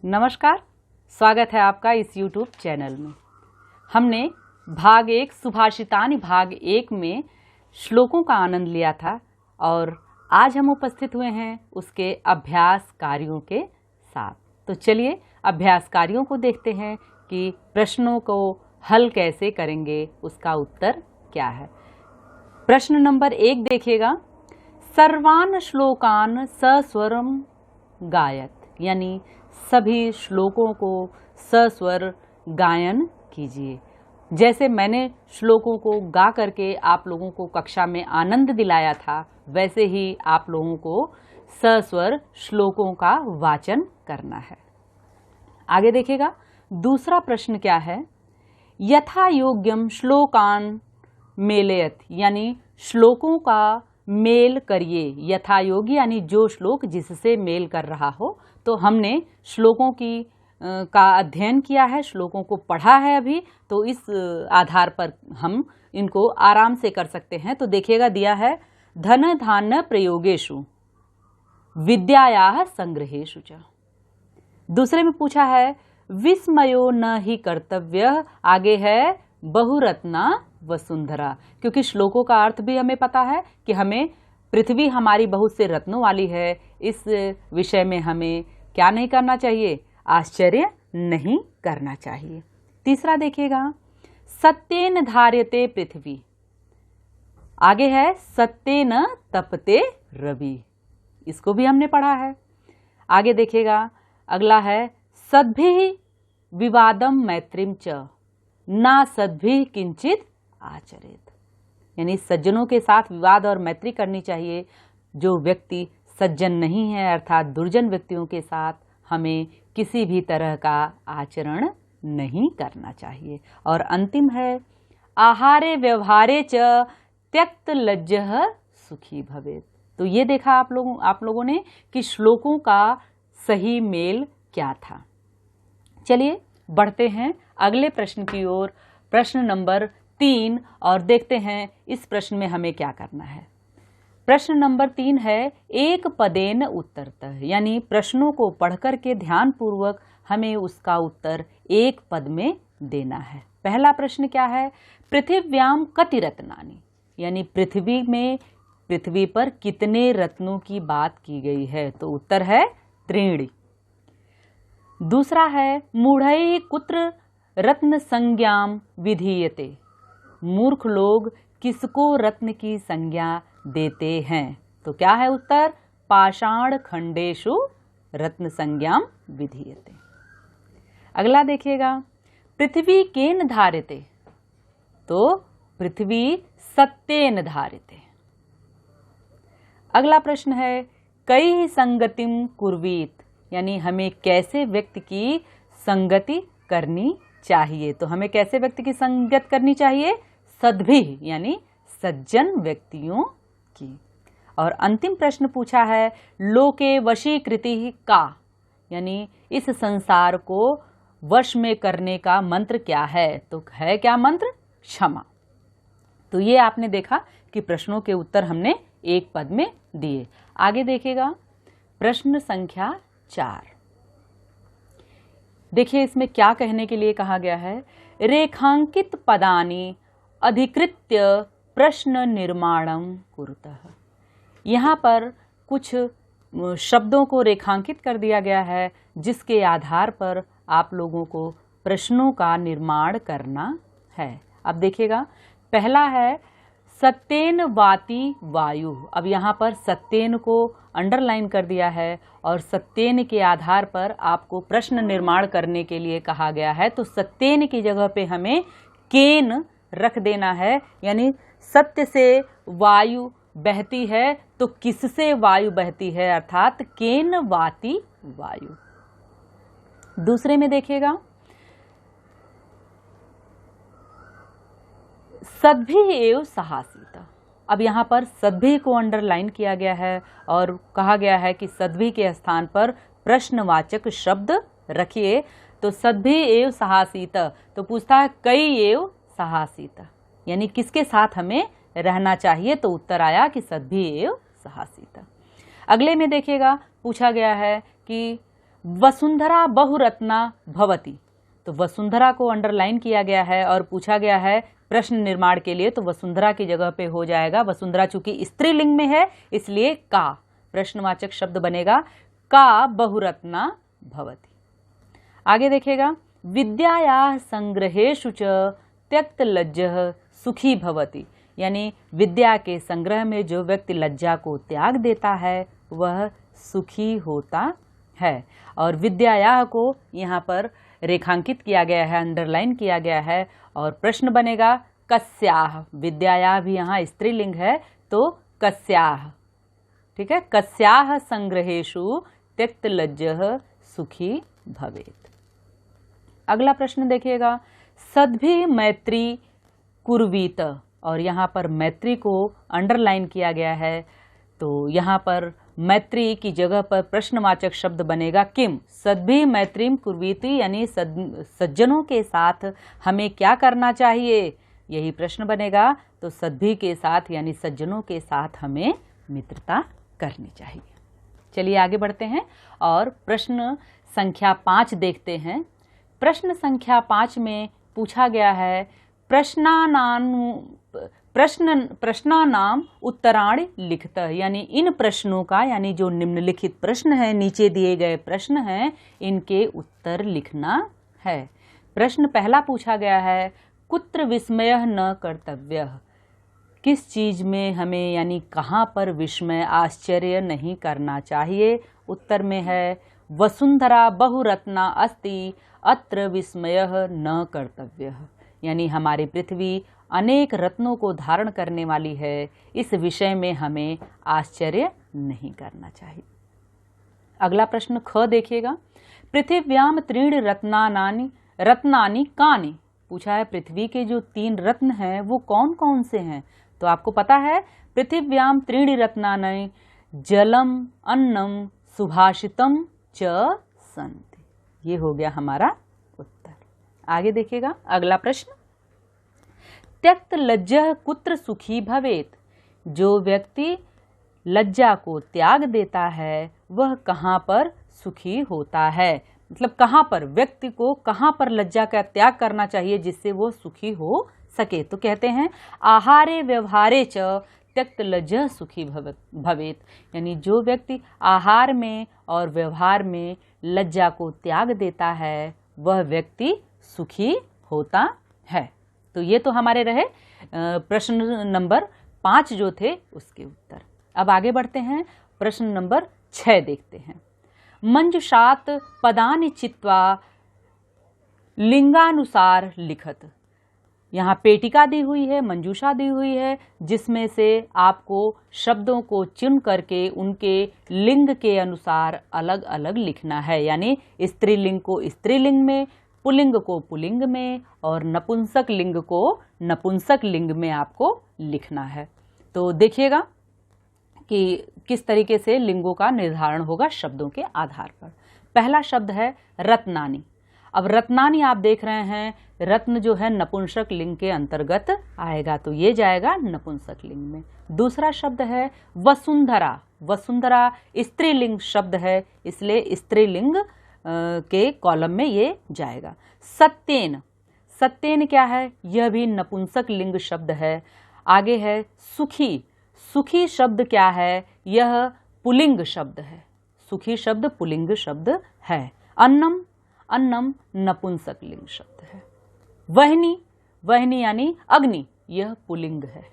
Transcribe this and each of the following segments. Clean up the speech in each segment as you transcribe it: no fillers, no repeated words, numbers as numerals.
नमस्कार, स्वागत है आपका इस YouTube चैनल में। हमने भाग 1 सुभाषितानि भाग 1 में श्लोकों का आनंद लिया था और आज हम उपस्थित हुए हैं उसके अभ्यास कार्यों के साथ। तो चलिए अभ्यास कार्यों को देखते हैं कि प्रश्नों को हल कैसे करेंगे, उसका उत्तर क्या है। प्रश्न नंबर 1 देखिएगा, सर्वान श्लोकान सस्वरम गायत, यानी सभी श्लोकों को सस्वर गायन कीजिए। जैसे मैंने श्लोकों को गा करके आप लोगों को कक्षा में आनंद दिलाया था, वैसे ही आप लोगों को सस्वर श्लोकों का वाचन करना है। आगे देखिएगा, दूसरा प्रश्न क्या है, यथा योग्यम श्लोकान मेलयत, यानी श्लोकों का मेल करिए। यथा योग्य यानी जो श्लोक जिससे मेल कर रहा हो। तो हमने श्लोकों की का अध्ययन किया है, श्लोकों को पढ़ा है अभी, तो इस आधार पर हम इनको आराम से कर सकते हैं। तो देखिएगा, दिया है धन धान्य प्रयोगेषु विद्यायाः संग्रहेषु च। दूसरे में पूछा है विस्मयो न ही कर्तव्य, आगे है बहुरत्ना वसुंधरा। क्योंकि श्लोकों का अर्थ भी हमें पता है कि हमें पृथ्वी हमारी बहुत से रत्नों वाली है, इस विषय में हमें क्या नहीं करना चाहिए, आश्चर्य नहीं करना चाहिए। तीसरा देखिएगा, सत्येन धार्यते पृथ्वी, आगे है सत्येन तपते रवि, इसको भी हमने पढ़ा है। आगे देखिएगा, अगला है सद्भिः विवादम मैत्रीम च ना सद्भिः किंचित आचरेत, यानी सज्जनों के साथ विवाद और मैत्री करनी चाहिए। जो व्यक्ति सज्जन नहीं है अर्थात दुर्जन व्यक्तियों के साथ हमें किसी भी तरह का आचरण नहीं करना चाहिए। और अंतिम है आहारे व्यवहारे च त्यक्त लज्जः सुखी भवेत्। तो ये देखा आप लोगों ने कि श्लोकों का सही मेल क्या था। चलिए बढ़ते हैं अगले प्रश्न की ओर, प्रश्न नंबर 3, और देखते हैं इस प्रश्न में हमें क्या करना है। प्रश्न नंबर 3 है एक पदेन उत्तरतः, यानी प्रश्नों को पढ़कर के ध्यान पूर्वक हमें उसका उत्तर एक पद में देना है। पहला प्रश्न क्या है, पृथिव्याम कति रत्नानि, यानी पृथ्वी पर कितने रत्नों की बात की गई है, तो उत्तर है त्रीणि। दूसरा है मूढ़ैः कुत्र रत्न संज्ञाम विधीयते, मूर्ख लोग किसको रत्न की संज्ञा देते हैं, तो क्या है उत्तर, पाषाण खंडेषु रत्न संज्ञाम विधीयते। अगला देखिएगा, पृथ्वी केन धार्यते, तो पृथ्वी सत्येन धार्यते। अगला प्रश्न है कई संगतिम कुर्वीत, यानी हमें कैसे व्यक्ति की संगति करनी चाहिए, तो हमें कैसे व्यक्ति की संगत करनी चाहिए, सद्भिः यानी सज्जन व्यक्तियों की। और अंतिम प्रश्न पूछा है लोके वशीकृति का, यानी इस संसार को वश में करने का मंत्र क्या है, तो है क्या मंत्र, क्षमा। तो ये आपने देखा कि प्रश्नों के उत्तर हमने एक पद में दिए। आगे देखिएगा, प्रश्न संख्या 4, देखिए इसमें क्या कहने के लिए कहा गया है, रेखांकित पदानि अधिकृत्य प्रश्न निर्माणम कुरुतः। यहाँ पर कुछ शब्दों को रेखांकित कर दिया गया है जिसके आधार पर आप लोगों को प्रश्नों का निर्माण करना है। अब देखिएगा, पहला है सत्येन वाति वायु। अब यहाँ पर सत्येन को अंडरलाइन कर दिया है और सत्येन के आधार पर आपको प्रश्न निर्माण करने के लिए कहा गया है। तो सत्येन की जगह पे हमें केन रख देना है, यानी सत्य से वायु बहती है तो किससे वायु बहती है, अर्थात केन वाति वायु। दूसरे में देखिएगा, सद्भिः एव सहासीत। अब यहाँ पर सद्भिः को अंडरलाइन किया गया है और कहा गया है कि सद्भिः के स्थान पर प्रश्नवाचक शब्द रखिए। तो सद्भिः एव सहासीत, तो पूछता है कई एव सहासीत, यानी किसके साथ हमें रहना चाहिए, तो उत्तर आया कि सद्भिः एव सहासीत। अगले में देखिएगा, पूछा गया है कि वसुंधरा बहुरत्ना भवति। तो वसुंधरा को अंडरलाइन किया गया है और पूछा गया है प्रश्न निर्माण के लिए, तो वसुंधरा की जगह पे हो जाएगा, वसुंधरा चूंकि स्त्रीलिंग में है इसलिए का, प्रश्नवाचक शब्द बनेगा का बहुरत्ना भवति। आगे देखिएगा, विद्यायाः संग्रहेषु च त्यक्त लज्जः सुखी भवति। यानी विद्या के संग्रह में जो व्यक्ति लज्जा को त्याग देता है वह सुखी होता है। और विद्यायाः को यहाँ पर रेखांकित किया गया है, अंडरलाइन किया गया है, और प्रश्न बनेगा कस्याः। विद्यायाः भी यहाँ स्त्रीलिंग है तो कस्याः, ठीक है, कस्याः संग्रहेषु त्यक्त लज्जः सुखी भवेत्। अगला प्रश्न देखिएगा, सद्भिः मैत्री कुर्वीत। और यहाँ पर मैत्री को अंडरलाइन किया गया है, तो यहाँ पर मैत्री की जगह पर प्रश्नवाचक शब्द बनेगा किम। सद्भिः मैत्रीं कुर्वीति, यानी सज्जनों के साथ हमें क्या करना चाहिए, यही प्रश्न बनेगा। तो सद्भिः के साथ यानी सज्जनों के साथ हमें मित्रता करनी चाहिए। चलिए आगे बढ़ते हैं और प्रश्न संख्या 5 देखते हैं। प्रश्न संख्या 5 में पूछा गया है प्रश्नानाम उत्तराणि लिखतः। यानी इन प्रश्नों का, यानी जो निम्नलिखित प्रश्न है, नीचे दिए गए प्रश्न हैं, इनके उत्तर लिखना है। प्रश्न पहला पूछा गया है कुत्र विस्मयः न कर्तव्यः। किस चीज में हमें, यानी कहाँ पर विस्मय, आश्चर्य नहीं करना चाहिए। उत्तर में है वसुंधरा बहुरत्ना अस्ति अत्र विस्मयः न कर्तव्यः। यानी हमारी पृथ्वी अनेक रत्नों को धारण करने वाली है, इस विषय में हमें आश्चर्य नहीं करना चाहिए। अगला प्रश्न ख देखिएगा, पृथिव्याम त्रीणि रत्नानि कानि। पूछा है पृथ्वी के जो 3 रत्न हैं वो कौन कौन से हैं। तो आपको पता है पृथिव्याम त्रीणि रत्नानि जलम अन्नम सुभाषितम च सन्ति। ये हो गया हमारा उत्तर। आगे देखिएगा अगला प्रश्न, त्यक्त लज्जः कुत्र सुखी भवेत्। जो व्यक्ति लज्जा को त्याग देता है वह कहाँ पर सुखी होता है। मतलब कहाँ पर, व्यक्ति को कहाँ पर लज्जा का त्याग करना चाहिए जिससे वो सुखी हो सके। तो कहते हैं आहारे व्यवहारे च त्यक्त लज्जः सुखी भवेत्। यानी जो व्यक्ति आहार में और व्यवहार में लज्जा को त्याग देता है वह व्यक्ति सुखी होता है। तो ये तो हमारे रहे प्रश्न नंबर 5 जो थे उसके उत्तर। अब आगे बढ़ते हैं, प्रश्न नंबर 6 देखते हैं। मंजुषात पदानि चित्वा लिंगानुसार लिखत। यहाँ पेटिका दी हुई है, मंजूषा दी हुई है, जिसमें से आपको शब्दों को चुन करके उनके लिंग के अनुसार अलग अलग लिखना है। यानी स्त्रीलिंग को स्त्रीलिंग में, पुल्लिंग को पुल्लिंग में और नपुंसक लिंग को नपुंसक लिंग में आपको लिखना है। तो देखिएगा कि किस तरीके से लिंगों का निर्धारण होगा शब्दों के आधार पर। पहला शब्द है रत्नानि। अब रत्नानि आप देख रहे हैं, रत्न जो है नपुंसक लिंग के अंतर्गत आएगा, तो ये जाएगा नपुंसक लिंग में। दूसरा शब्द है वसुंधरा। वसुंधरा स्त्रीलिंग शब्द है, इसलिए स्त्रीलिंग के कॉलम में ये जाएगा। सत्येन, सत्येन क्या है, यह भी नपुंसक लिंग शब्द है। आगे है सुखी। सुखी शब्द क्या है, यह पुल्लिंग शब्द है। सुखी शब्द पुल्लिंग शब्द है। अन्नम, अन्नम नपुंसक लिंग शब्द है। वहनी, वहनी यानी अग्नि, यह पुल्लिंग है।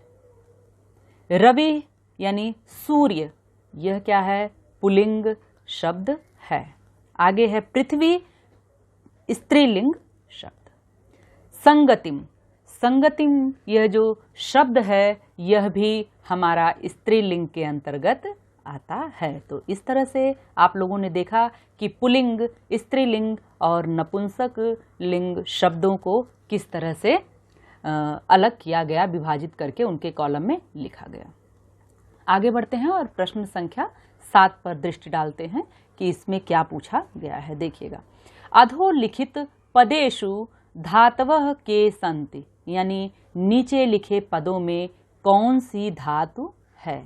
रवि यानी सूर्य, यह क्या है, पुल्लिंग शब्द है। आगे है पृथ्वी, स्त्रीलिंग शब्द। संगतिम, संगतिम यह जो शब्द है यह भी हमारा स्त्रीलिंग के अंतर्गत आता है। तो इस तरह से आप लोगों ने देखा कि पुल्लिंग, स्त्रीलिंग और नपुंसक लिंग शब्दों को किस तरह से अलग किया गया, विभाजित करके उनके कॉलम में लिखा गया। आगे बढ़ते हैं और प्रश्न संख्या 7 पर दृष्टि डालते हैं कि इसमें क्या पूछा गया है। देखिएगा, अधोलिखित पदेषु धातवः के सन्ति। यानी नीचे लिखे पदों में कौन सी धातु है।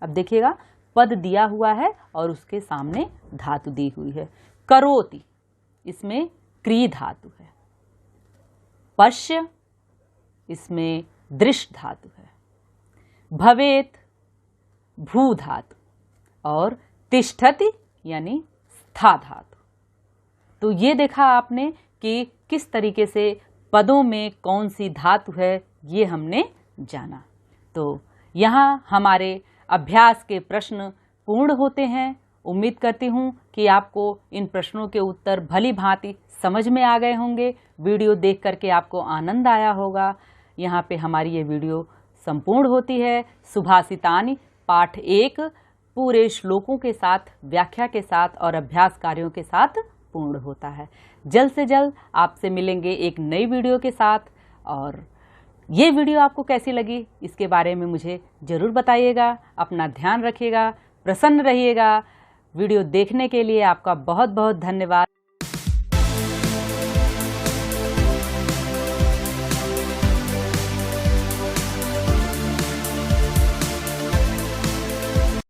अब देखिएगा, पद दिया हुआ है और उसके सामने धातु दी हुई है। करोति, इसमें क्री धातु है। पश्य, इसमें दृश धातु है। भवेत, भू धातु, और तिष्ठति यानी स्था धातु। तो ये देखा आपने कि किस तरीके से पदों में कौन सी धातु है, ये हमने जाना। तो यहाँ हमारे अभ्यास के प्रश्न पूर्ण होते हैं। उम्मीद करती हूँ कि आपको इन प्रश्नों के उत्तर भली भांति समझ में आ गए होंगे। वीडियो देख करके आपको आनंद आया होगा। यहाँ पे हमारी ये वीडियो संपूर्ण होती है। सुभाषितानि पाठ 1 पूरे श्लोकों के साथ, व्याख्या के साथ और अभ्यास कार्यों के साथ पूर्ण होता है। जल्द से जल्द आपसे मिलेंगे एक नई वीडियो के साथ। और ये वीडियो आपको कैसी लगी इसके बारे में मुझे ज़रूर बताइएगा। अपना ध्यान रखिएगा, प्रसन्न रहिएगा। वीडियो देखने के लिए आपका बहुत बहुत धन्यवाद।